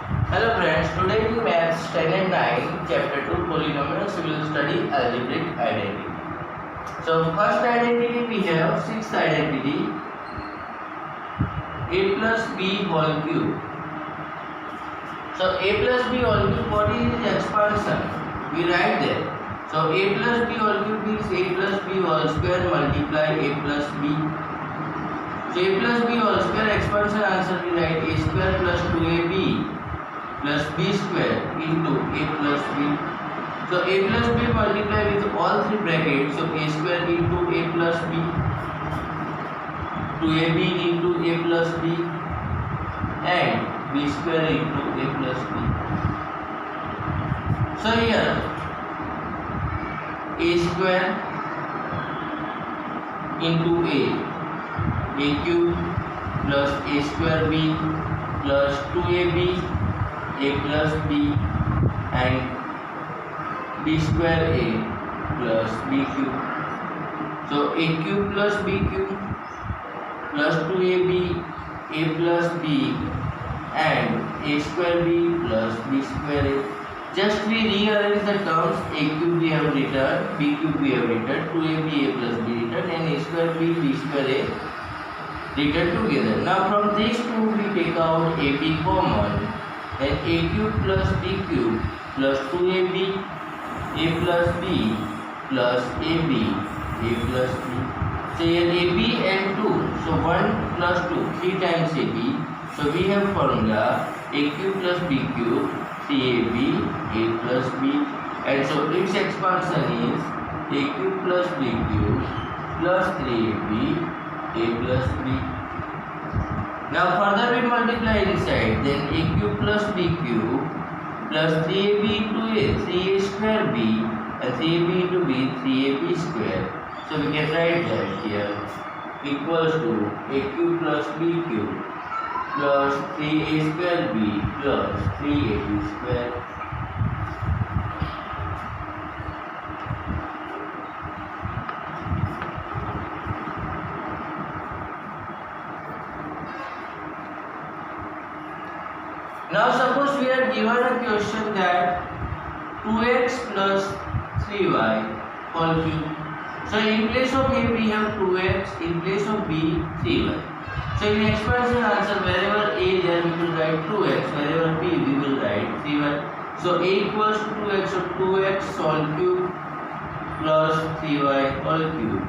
Hello friends, today in Maths 10 and 9, Chapter 2 Polynomials, we will study algebraic identity. So first identity we have sixth identity, a plus b whole cube. So a plus b whole cube, what is its expansion? We write there. So a plus b whole cube means a plus b whole square multiply a plus b. So a plus b whole square expansion answer we write a square plus 2ab plus b square into a plus b. So a plus b multiply with all three brackets. So a square into a plus b, 2ab into a plus b, and b square into a plus b. So here a square into a cube plus a square b plus 2ab a plus b and b square a plus b cube. So a cube plus b cube plus 2ab a plus b and a square b plus b square a. Just we rearrange the terms. A cube we have written, b cube we have written, 2ab a plus b written, and a square b square a written together. Now from these two we take out ab common. And a cube plus b cube plus 2ab a plus b plus ab a plus b. So here ab and 2. So 1 plus 2, 3 times ab. So we have formula a cube plus b cube 3ab a plus b. And so its expansion is a cube plus b cube plus 3ab a plus b. Now further we multiply inside, then a cube plus b cube plus 3ab into a, 3a square b, and 3ab into b, 3ab square. So we can write that here equals to a cube plus b cube plus 3a square b plus 3ab square. Now suppose we are given a question that 2x plus 3y whole cube. So in place of a we have 2x, in place of b 3y. So in expansion answer wherever a there we will write 2x, wherever b we will write 3y. So a equals to 2x, so 2x whole cube plus 3y whole cube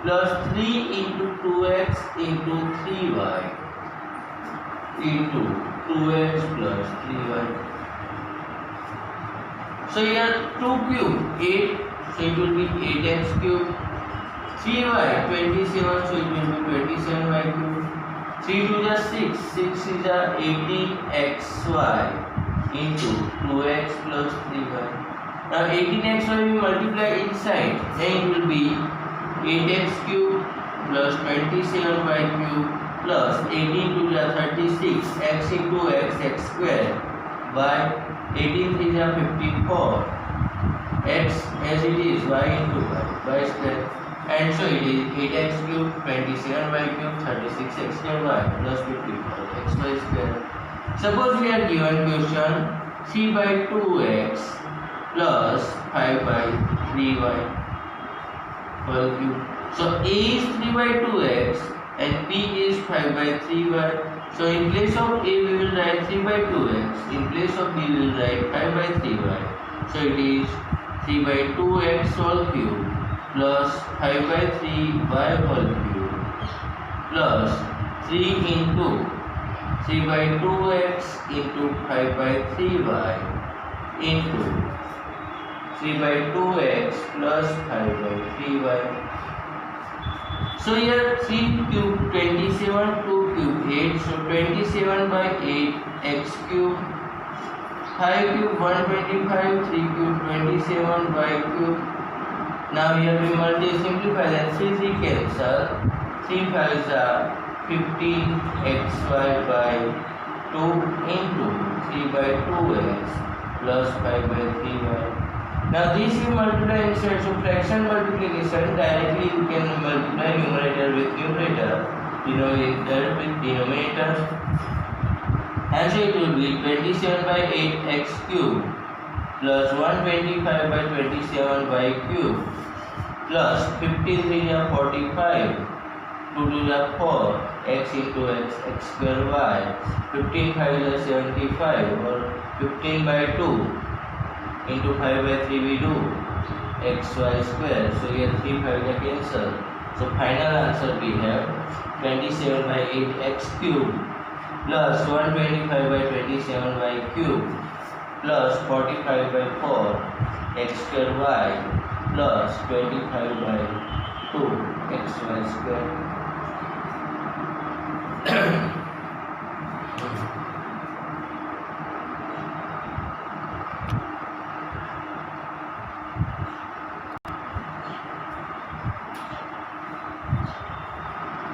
plus 3 into 2x into 3y into 2x plus 3y. So here 2 cube 8, so it will be 8x cube. 3y 27, so it will be 27y cube. 3 to the 6, 6 is the 18xy into 2x plus 3y. Now 18xy we multiply inside, then it will be 8x cube plus 27y cube plus 18 to the 36, x into x square by 18 is a 54, x as it is, y into y square, and so it is 8x cube, 27y cube, 36x square y plus 54 xy square. Suppose we are given question 3 by 2x plus 5 by 3y whole cube. So a is 3 by 2x and b is 5 by 3y. So in place of a we will write 3 by 2x, in place of b we will write 5 by 3y. So it is 3 by 2x whole cube plus 5 by 3y whole cube plus 3 into 3 by 2x into 5 by 3y into 3 by 2x plus 5 by 3y. So here 3 cube 27, 2 cube 8, so 27 by 8 x cube, 5 cube 125, 3 cube 27 y cube. Now here we simplify that 3 cancel, 3 5s are 15xy by 2 into 3 by 2x plus 5 by 3y. Now this we multiply inside, so fraction multiplication directly you can multiply numerator with numerator, denominator with denominator, and so it will be 27 by 8 x cube plus 125 by 27 y cube plus 15 3 are 45 2 to the 4 x into x x square y 15 5 is 75 or 15 by 2 into 5 by 3 we do xy square. So here 3 5 are cancel. So final answer we have 27 by 8 x cube plus 125 by 27 y cube plus 45 by 4 x square y plus 25 by 2 xy square.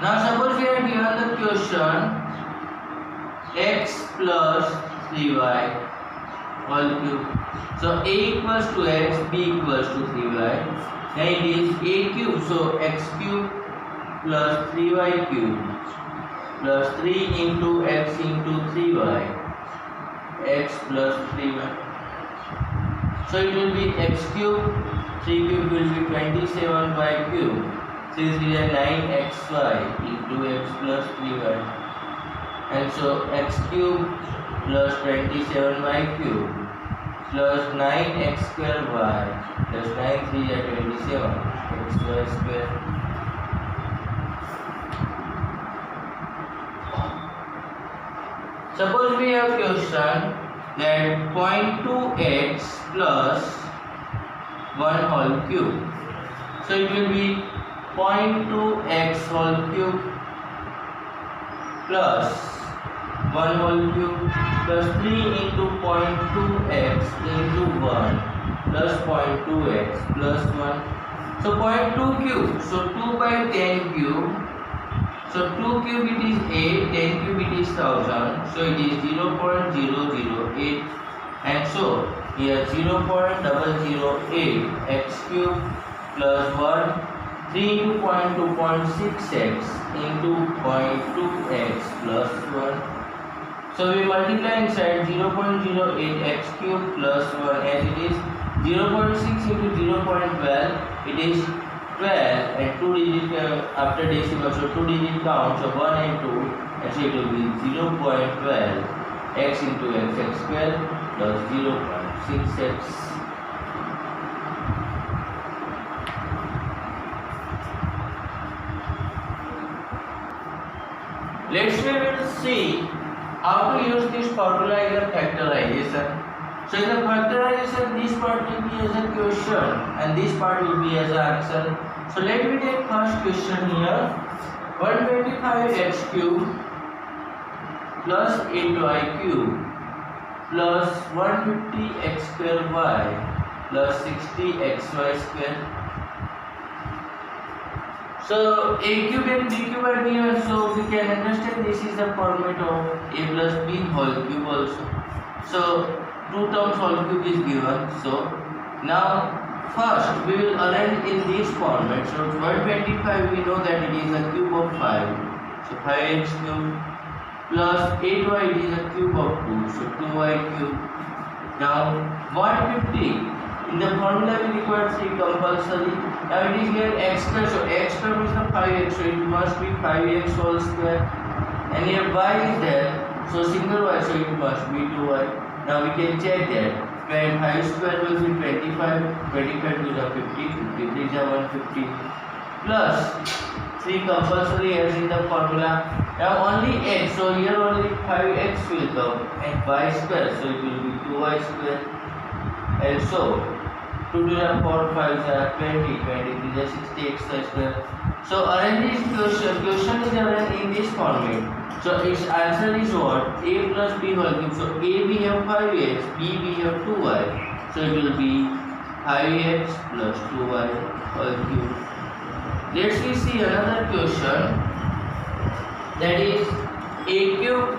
Now suppose we are given the question x plus 3y whole cube. So a equals to x, b equals to 3y. Then it is a cube. So x cube plus 3y cube plus 3 into x into 3y. X plus 3y. So it will be x cube. 3 cube will be 27y cube. Since it is 9xy into x plus 3y. And so x cube plus 27y cube plus 9x square y plus 9 3 is 27 xy square. Suppose we have question that 0.2x plus 1 whole cube. So it will be 0.2x whole cube plus 1 whole cube plus 3 into 0.2x into 1 plus 0.2x plus 1. So 0.2 cube. So 2 by 10 cube. So 2 cube it is 8, 10 cube it is 1000. So it is 0.008 and so here 0.008 x cube plus 1 3 into 0.2.6x into 0.2x plus 1. So we multiply inside 0.08 x cube plus 1 as it is 0.6 into 0.12 it is 12 and 2 digit after decimal, so 2 digit count, so 1 and 2 and so it will be 0.12 x into x square plus 0.6x. Let's we will see how to use this formula in the factorization. So in the factorization, this part will be as a question and this part will be as an answer. So let me take first question here. 125x cube plus 8y cube plus 150x square y plus 60xy square. So a cube and b cube are given, so we can understand this is the format of a plus b whole cube also. So 2 terms whole cube is given. So now first we will arrange in this format. So 125 we know that it is a cube of 5. So 5x cube plus 8y it is a cube of 2. So 2y cube. Now 150. In the formula we require 3 compulsory. Now it is here x square, so x square is the 5x, so it must be 5x whole square. And here y is there, so single y, so it must be 2y. Now we can check that. 5 square will be 25, 25 to the 50, 53 is 150. Plus 3 compulsory as in the formula. Now only x, so here only 5x will come and y square, so it will be 2y square. And so 2 to the 4 5 are 20, 23 is 60x square. So arrange this question. Question is arranged in this format. So its answer is what? A plus b whole cube. So a we have 5x, b we have 2y. So it will be 5x plus 2y whole cube. Let's see another question. That is a cube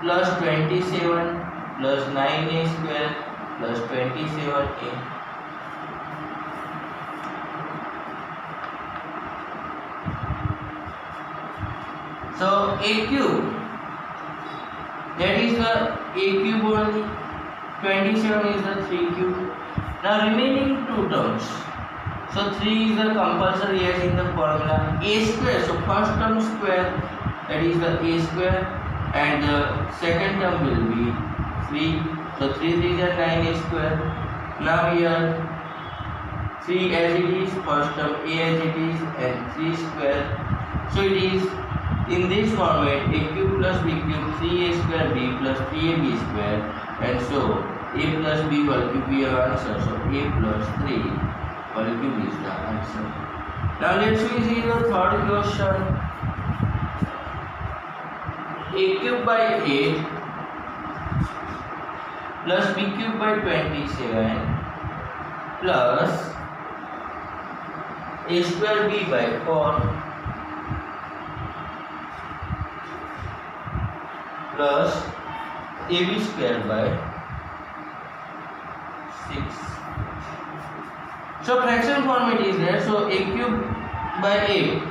plus 27 plus 9a square plus 27a. So a cube That is the a cube only. 27 is the 3 cube. Now remaining two terms. So 3 is the compulsory as in the formula. A square. So first term square, that is the a square, and the second term will be 3. So 3 is a 9 a square. Now here 3 as it is, first term a as it is, and 3 square. So it is in this format a cube plus b cube 3a square b plus 3ab square, and so a plus b whole cube we have answer. So a plus 3 whole cube is the answer. Now let's see the third question. A cube by 8 plus b cube by 27 plus a square b by 4 plus ab square by 6. So fraction format is there. So a cube by 8,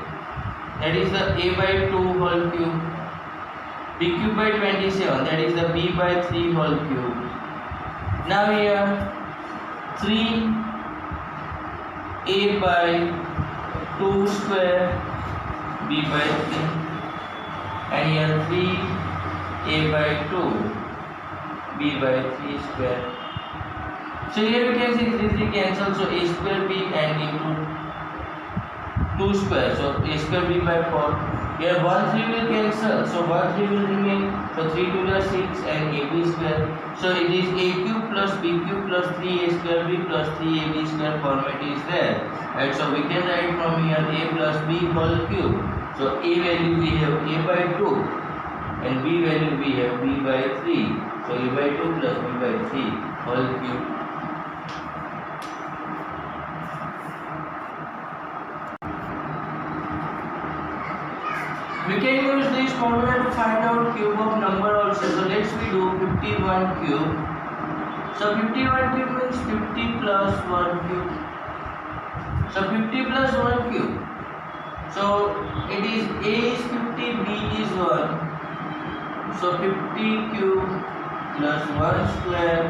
that is the a by 2 whole cube. B cube by 27, that is the b by 3 whole cube. Now here 3a by 2 square b by 3, and here 3a by 2 b by 3 square. So here we can see 3 cancel, so a square b and into 2 square, so a square b by 4. Here 1 3 will cancel, so 1 3 will remain, so 3 2 is 6 and ab square. So it is a cube plus b cube plus 3a square b plus 3ab square format is there. And so we can write from here a plus b whole cube. So a value we have a by 2 and b value we have b by 3. So a by 2 plus b by 3 whole cube. We can use this formula to find out cube of number also. So let's we do 51 cube. So 51 cube means 50 plus 1 cube. So 50 plus 1 cube. So it is a is 50, b is 1. So 50 cube plus 1 square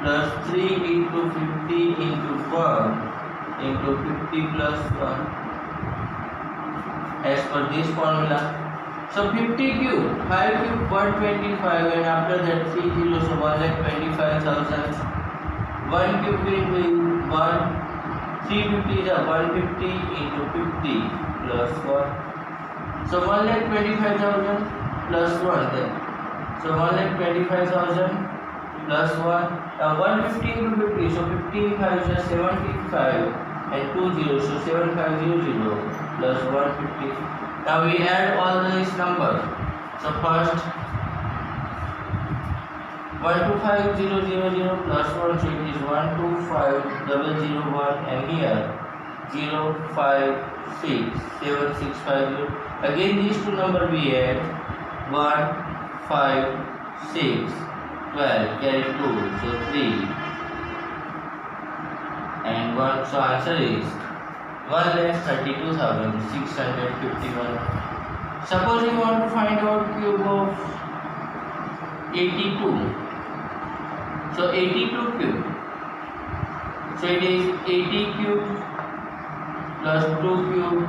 plus 3 into 50 into 1 into 50 plus 1. As per this formula. So 50 cube, 5 cube 125, and after that 3 zeros, so 1,25,000. 1 cube will be 1, 350 is 150 into 50 plus 1. So 1,25,000 plus 1 then. So 1,25,000 plus 1. Now 150 into 50, so 15 5 is 75 and 2 zeros, so 7500 plus 150. Now we add all these numbers. So first 125000 plus 1, so it is 125001, and here 0567650. Again these two numbers we add 1 5 6 12, carry 2, so 3 and 1. So answer is 1,32,651. Suppose you want to find out cube of 82. So 82 cube. So it is 80 cube plus 2 cube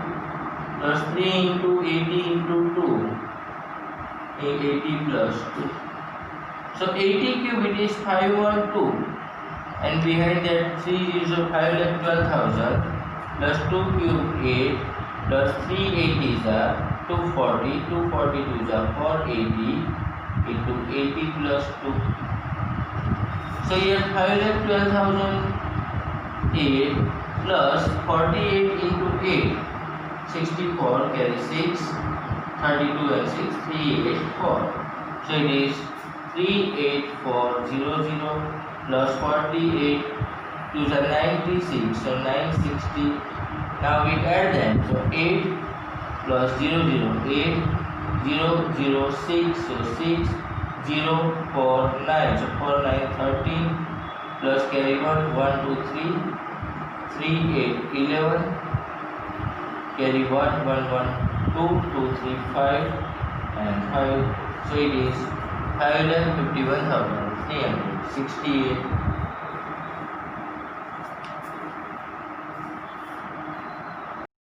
plus 3 into 80 into 2. 80 plus 2. So 80 cube it is 512, and behind that 3 is 5,12,000 plus 2 cube 8 plus 380 is 240, 242 is 480 into 80 plus 2. So here 5,12,008 plus 48 into 8, 64, carry 6, 32 and 6, 384. So it is 38400 plus 48 to the 96, so 960. Now we add them. So 8 plus 0 0, 8 0 0 6, so 6 0 4 9, so 4 9 13 plus carry 1 1 2 3 3 8 11 carry 1 1 1 2 2 3 5 and 5. So it is 5,51,300. 68